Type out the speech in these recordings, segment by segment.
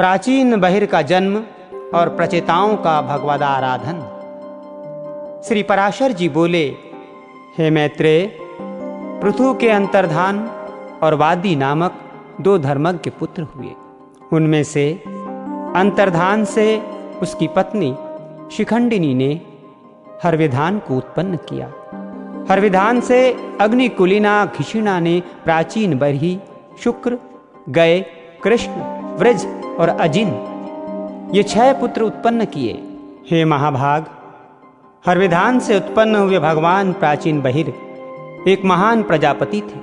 प्राचीन बहिर का जन्म और प्रचेताओं का भगवदाराधन। श्री पराशर जी बोले, हे मैत्रेय, पृथु के अंतर्धान और वादी नामक 2 धर्मज्ञ पुत्र हुए। उनमें से अंतर्धान से उसकी पत्नी शिखंडिनी ने हरविधान को उत्पन्न किया। हरविधान से अग्निकुलिना घिषिणा ने प्राचीन बरही, शुक्र, गय, कृष्ण, वृज और अजिन, ये 6 पुत्र उत्पन्न किए। हे महाभाग, हरविधान से उत्पन्न हुए भगवान प्राचीन बहिर एक महान प्रजापति थे,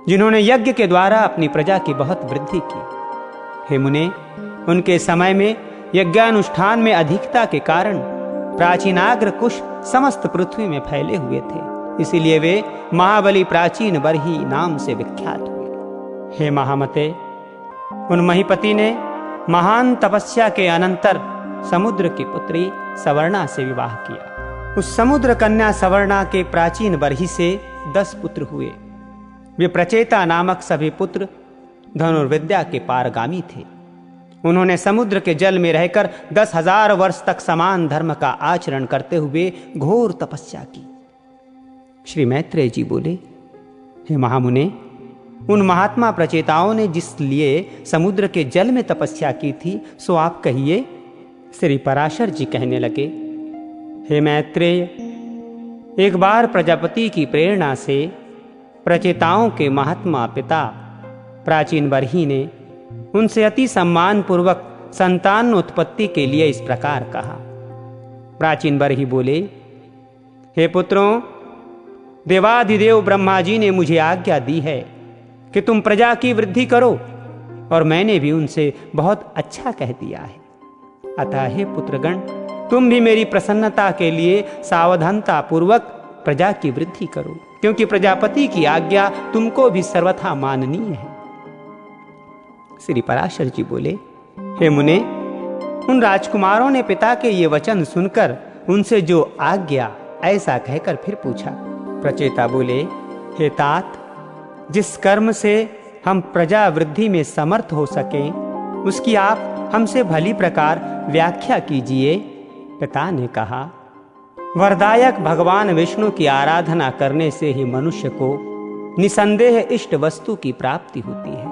जिन्होंने यज्ञ के द्वारा अपनी प्रजा की बहुत वृद्धि की। हे मुने, उनके समय में यज्ञानुष्ठान में अधिकता के कारण प्राचीनाग्र कुश समस्त पृथ्वी में फैले हुए थे, इसीलिए वे महाबली प्राचीन बरही नाम से विख्यात हुए। हे महामते, उन महीपति ने महान तपस्या के अनंतर समुद्र की पुत्री सवर्णा से विवाह किया। उस समुद्र कन्या सवर्णा के प्राचीन बरही से 10 पुत्र हुए। वे प्रचेता नामक सभी पुत्र धनुर्विद्या के पारगामी थे। उन्होंने समुद्र के जल में रहकर 10,000 वर्ष तक समान धर्म का आचरण करते हुए घोर तपस्या की। श्री मैत्रेय जी बोले, हे महामुने, उन महात्मा प्रचेताओं ने जिस लिए समुद्र के जल में तपस्या की थी, सो आप कहिए। श्री पराशर जी कहने लगे, हे मैत्रेय, एक बार प्रजापति की प्रेरणा से प्रचेताओं के महात्मा पिता प्राचीन बरही ने उनसे अति सम्मान पूर्वक संतान उत्पत्ति के लिए इस प्रकार कहा। प्राचीन बरही बोले, हे पुत्रों, देवाधिदेव ब्रह्मा जी ने मुझे आज्ञा दी है कि तुम प्रजा की वृद्धि करो, और मैंने भी उनसे बहुत अच्छा कह दिया है। अतः हे पुत्रगण, तुम भी मेरी प्रसन्नता के लिए सावधानता पूर्वक प्रजा की वृद्धि करो, क्योंकि प्रजापति की आज्ञा तुमको भी सर्वथा माननीय है। श्री पराशर जी बोले, हे मुने, उन राजकुमारों ने पिता के ये वचन सुनकर उनसे जो आज्ञा ऐसा कहकर फिर पूछा। प्रचेता बोले, हे तात, जिस कर्म से हम प्रजा वृद्धि में समर्थ हो सकें, उसकी आप हमसे भली प्रकार व्याख्या कीजिए। पिता ने कहा, वरदायक भगवान विष्णु की आराधना करने से ही मनुष्य को निसंदेह इष्ट वस्तु की प्राप्ति होती है,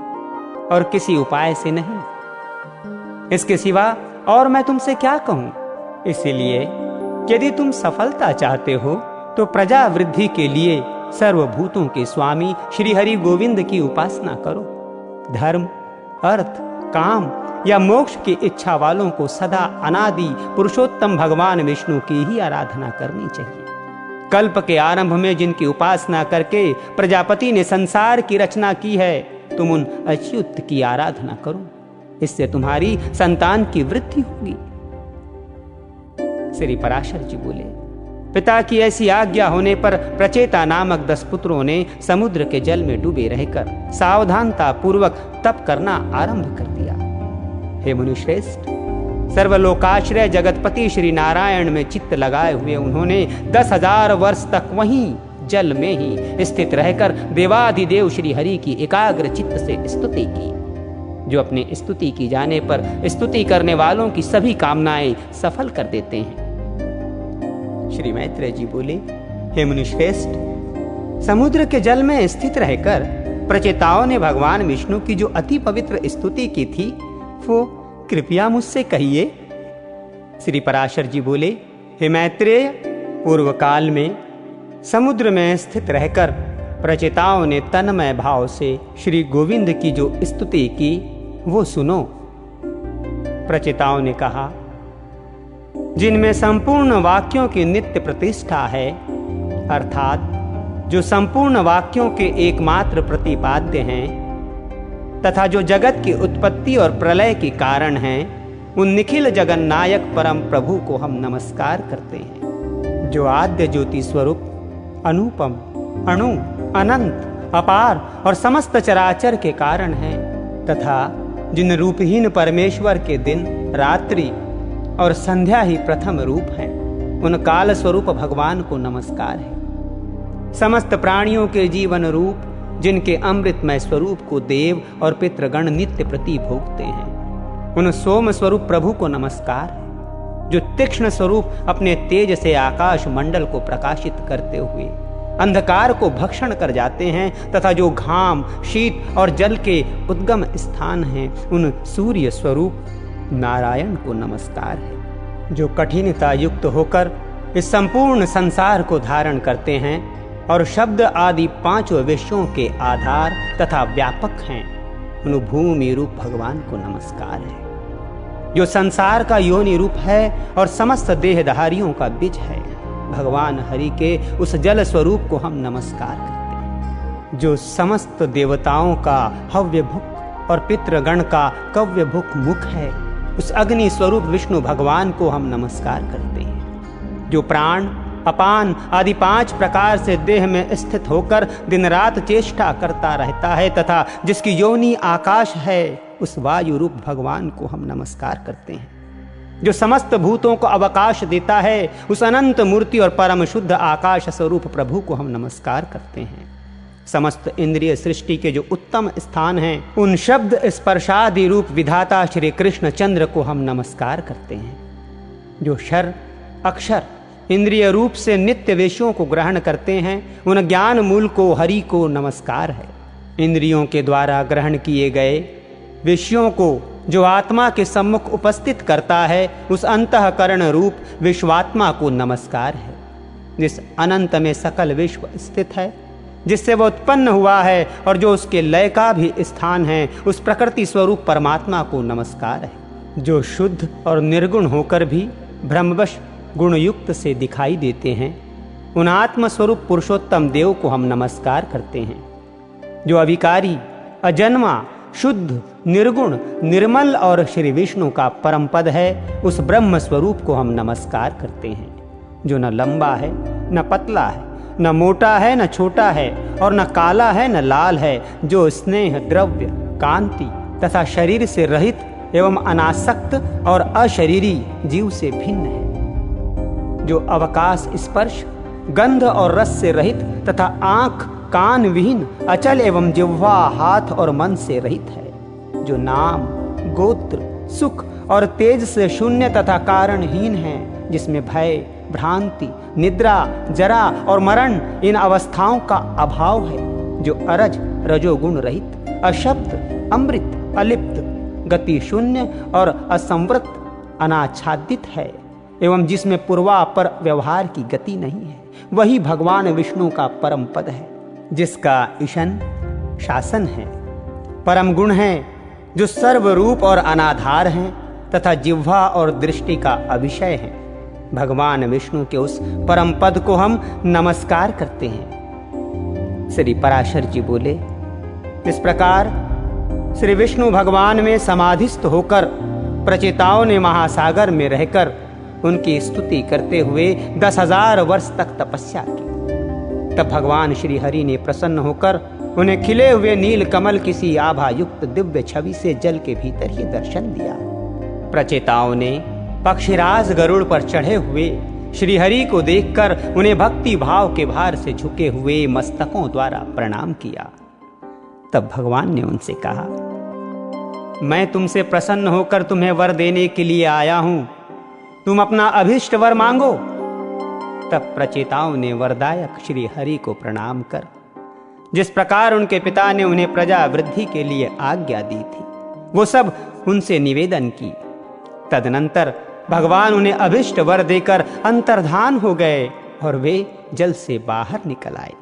और किसी उपाय से नहीं। इसके सिवा और मैं तुमसे क्या कहूं? इसीलिए यदि तुम सफलता चाहते हो तो प्रजा वृद्धि के लिए सर्वभूतों के स्वामी श्री हरि गोविंद की उपासना करो। धर्म, अर्थ, काम या मोक्ष की इच्छा वालों को सदा अनादि पुरुषोत्तम भगवान विष्णु की ही आराधना करनी चाहिए। कल्प के आरंभ में जिनकी उपासना करके प्रजापति ने संसार की रचना की है, तुम उन अच्युत की आराधना करो, इससे तुम्हारी संतान की वृद्धि होगी। श्री पराशर जी बोले, पिता की ऐसी आज्ञा होने पर प्रचेता नामक 10 पुत्रों ने समुद्र के जल में डूबे रहकर सावधानता पूर्वक तप करना आरंभ कर दिया। हे मुनिश्रेष्ठ, सर्वलोकाश्रय जगतपति श्री नारायण में चित्त लगाए हुए उन्होंने 10,000 वर्ष तक वहीं जल में ही स्थित रहकर देवाधिदेव श्री हरि की एकाग्र चित्त से स्तुति की, जो अपने स्तुति की जाने पर स्तुति करने वालों की सभी कामनाएं सफल कर देते हैं। श्री मैत्रेय जी बोले, हे मुनिश्रेष्ठ, समुद्र के जल में स्थित रहकर प्रचेताओं ने भगवान विष्णु की जो अति पवित्र स्तुति की थी, वो कृपया मुझसे कहिए। श्री पराशर जी बोले, हे मैत्रेय, पूर्व काल में समुद्र में स्थित रहकर प्रचेताओं ने तन्मय भाव से श्री गोविंद की जो स्तुति की, वो सुनो। प्रचेताओं ने कहा, जिनमें संपूर्ण वाक्यों की नित्य प्रतिष्ठा है, अर्थात जो संपूर्ण वाक्यों के एकमात्र प्रतिपाद्य हैं तथा जो जगत की उत्पत्ति और प्रलय के कारण हैं, उन निखिल जगन्नायक परम प्रभु को हम नमस्कार करते हैं, जो आद्य ज्योति स्वरूप अनुपम, अणु, अनंत, अपार और समस्त चराचर के कारण हैं, तथा जिन रूपहीन परमेश्वर के दिन, रात्रि और संध्या ही प्रथम रूप है, उन काल स्वरूप भगवान को नमस्कार है। समस्त प्राणियों के जीवन रूप जिनके अमृतमय स्वरूप को देव और पितृगण नित्य प्रति भोगते हैं, उन सोम स्वरूप प्रभु को नमस्कार है, जो तीक्ष्ण स्वरूप अपने तेज से आकाश मंडल को प्रकाशित करते हुए अंधकार को भक्षण कर जाते हैं तथा जो घाम, शीत और जल के उद्गम स्थान हैं, उन सूर्य स्वरूप नारायण को नमस्कार है, जो कठिनता युक्त होकर इस संपूर्ण संसार को धारण करते हैं और शब्द आदि पांचों विषयों के आधार तथा व्यापक हैं, उन भूमि रूप भगवान को नमस्कार है, जो संसार का योनि रूप है और समस्त देहधारियों का बीज है। भगवान हरि के उस जल स्वरूप को हम नमस्कार करते हैं, जो समस्त देवताओं का हव्य भुक और पितृगण का कव्य भुक मुख है। उस अग्नि स्वरूप विष्णु भगवान को हम नमस्कार करते हैं, जो प्राण, अपान आदि 5 प्रकार से देह में स्थित होकर दिन रात चेष्टा करता रहता है तथा जिसकी योनि आकाश है, उस वायु रूप भगवान को हम नमस्कार करते हैं, जो समस्त भूतों को अवकाश देता है। उस अनंत मूर्ति और परम शुद्ध आकाश स्वरूप प्रभु को हम नमस्कार करते हैं। समस्त इंद्रिय सृष्टि के जो उत्तम स्थान हैं, उन शब्द स्पर्शादि रूप विधाता श्री कृष्ण चंद्र को हम नमस्कार करते हैं, जो क्षर अक्षर इंद्रिय रूप से नित्य विषयों को ग्रहण करते हैं, उन ज्ञान मूल को हरि को नमस्कार है। इंद्रियों के द्वारा ग्रहण किए गए विषयों को जो आत्मा के सम्मुख उपस्थित करता है, उस अंतःकरण रूप विश्वात्मा को नमस्कार है। जिस अनंत में सकल विश्व स्थित है, जिससे वह उत्पन्न हुआ है और जो उसके लय का भी स्थान है, उस प्रकृति स्वरूप परमात्मा को नमस्कार है। जो शुद्ध और निर्गुण होकर भी ब्रह्मवश गुणयुक्त से दिखाई देते हैं, उन आत्म स्वरूप पुरुषोत्तम देव को हम नमस्कार करते हैं। जो अविकारी, अजन्मा, शुद्ध, निर्गुण, निर्मल और श्री विष्णु का परम पद है, उस ब्रह्म स्वरूप को हम नमस्कार करते हैं। जो न लंबा है न पतला है, न मोटा है न छोटा है और न काला है न लाल है, जो स्नेह, द्रव्य, कांति तथा शरीर से रहित एवं अनासक्त और अशरीरी जीव से भिन्न है। जो अवकाश, स्पर्श, गंध और रस से रहित तथा आंख कान विहीन, अचल एवं जिह्वा, हाथ और मन से रहित है। जो नाम, गोत्र, सुख और तेज से शून्य तथा कारणहीन है, जिसमें भय, भ्रांति, निद्रा, जरा और मरण इन अवस्थाओं का अभाव है। जो अरज, रजोगुण रहित, अशब्द, अमृत, अलिप्त, गति शून्य और असंवृत, अनाच्छादित है एवं जिसमें पूर्वापर व्यवहार की गति नहीं है, वही भगवान विष्णु का परम पद है, जिसका ईशन शासन है, परम गुण है, जो सर्वरूप और अनाधार हैं तथा जिह्वा और दृष्टि का अविषय है। भगवान विष्णु के उस परम पद को हम नमस्कार करते हैं। श्री पराशर जी बोले, इस प्रकार श्री विष्णु भगवान में समाधिस्थ होकर प्रचेताओं ने महासागर में रहकर उनकी स्तुति करते हुए 10,000 वर्ष तक तपस्या की। तब भगवान श्री हरि ने प्रसन्न होकर उन्हें खिले हुए नील कमल किसी आभा युक्त दिव्य छवि से जल के भीतर ही दर्शन दिया। प्रचेताओं ने पक्षीराज गरुड़ पर चढ़े हुए श्री हरि को देखकर उन्हें भक्ति भाव के भार से झुके हुए मस्तकों द्वारा प्रणाम किया। तब भगवान ने उनसे कहा, मैं तुमसे प्रसन्न होकर तुम्हें वर देने के लिए आया हूं, तुम अपना अभीष्ट वर मांगो। तब प्रचेताओं ने वरदायक श्री हरि को प्रणाम कर जिस प्रकार उनके पिता ने उन्हें प्रजा वृद्धि के लिए आज्ञा दी थी, वो सब उनसे निवेदन की। तदनंतर भगवान उन्हें अभीष्ट वर देकर अंतर्धान हो गए और वे जल से बाहर निकल आए।